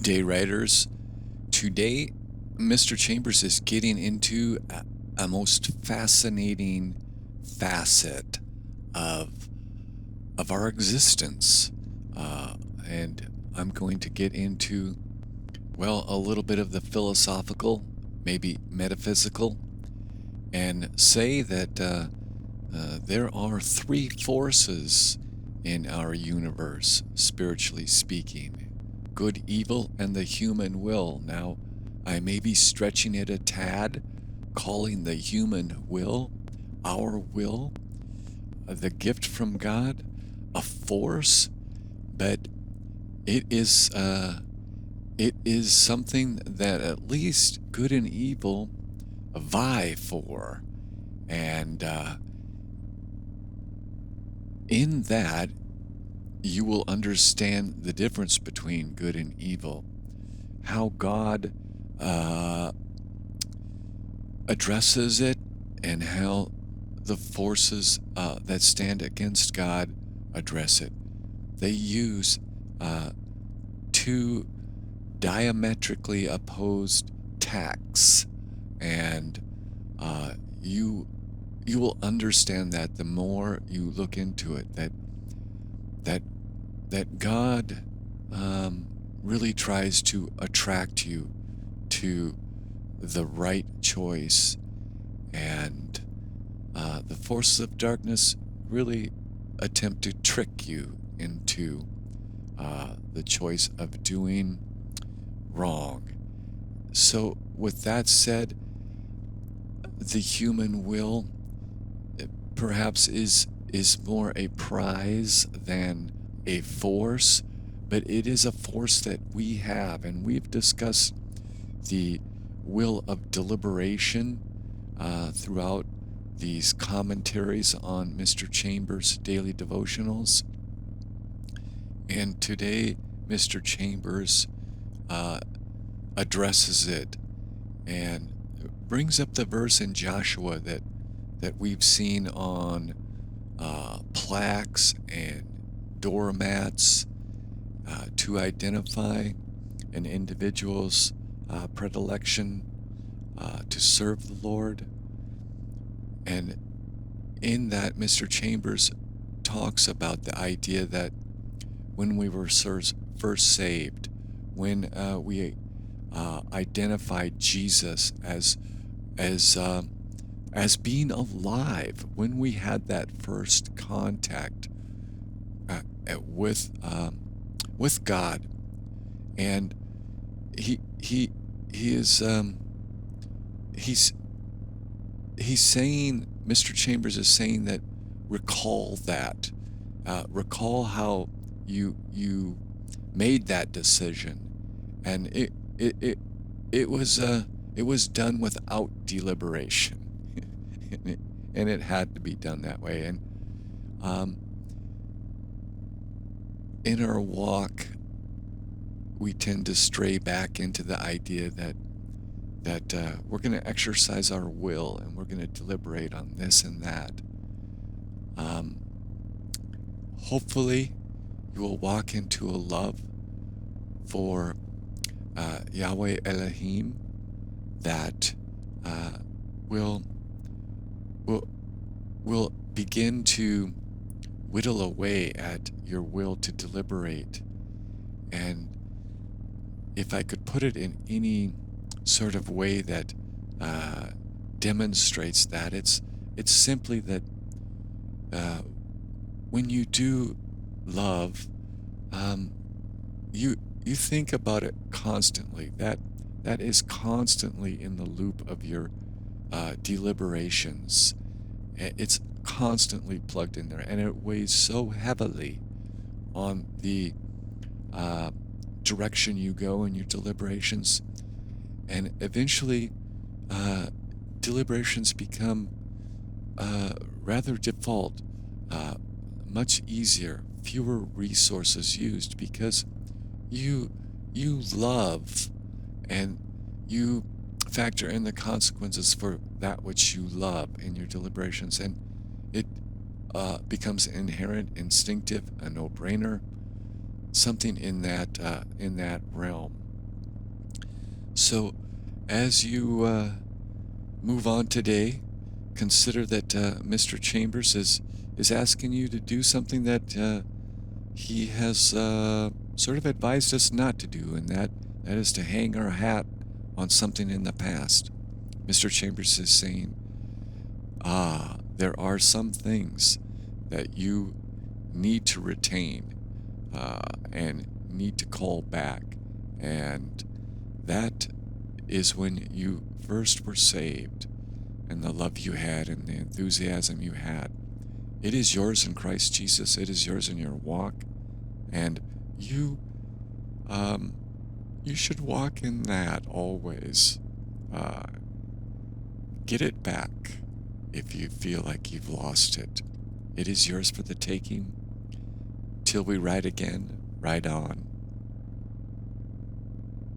day writers. Today, Mr. Chambers is getting into a most fascinating facet of our existence, and I'm going to get into a little bit of the philosophical, maybe metaphysical, and say that there are three forces in our universe, spiritually speaking: good, evil, and the human will. Now, I may be stretching it a tad, calling the human will, our will, the gift from God, a force, but it is something that at least good and evil vie for, and in that you will understand the difference between good and evil, how God addresses it, and how the forces that stand against God address it. They use two diametrically opposed tacks, and you will understand that the more you look into it, that God really tries to attract you to the right choice, and the forces of darkness really attempt to trick you into the choice of doing wrong. So with that said, the human will perhaps is more a prize than a force, but it is a force that we have, and we've discussed the will of deliberation throughout these commentaries on Mr. Chambers' daily devotionals. And today, Mr. Chambers addresses it and brings up the verse in Joshua that we've seen on plaques and doormats to identify an individual's predilection to serve the Lord. And in that, Mr. Chambers talks about the idea that when we were first saved, when we identified Jesus as being alive, when we had that first contact with God, and he's saying, Mr. Chambers is saying that recall how you made that decision, and it was done without deliberation, and it had to be done that way. And in our walk, we tend to stray back into the idea that we're going to exercise our will, and we're going to deliberate on this and that. Hopefully, you will walk into a love for Yahweh Elohim that will begin to whittle away at your will to deliberate. And if I could put it in any sort of way that demonstrates that, it's simply that when you do love, you think about it constantly. That is constantly in the loop of your deliberations. It's constantly plugged in there, and it weighs so heavily on the direction you go in your deliberations. And eventually, deliberations become rather default, much easier, fewer resources used, because you love, and you factor in the consequences for that which you love in your deliberations, and it becomes inherent, instinctive, a no-brainer, something in that realm. So, as you move on today, consider that Mr. Chambers is asking you to do something that he has sort of advised us not to do, and that is to hang our hat on something in the past. Mr. Chambers is saying, there are some things that you need to retain and need to call back, and that is when you first were saved, and the love you had and the enthusiasm you had. It is yours in Christ Jesus. It is yours in your walk, and um, you should walk in that always. Uh, get it back if you feel like you've lost it. It is yours for the taking. Till we ride again, ride on.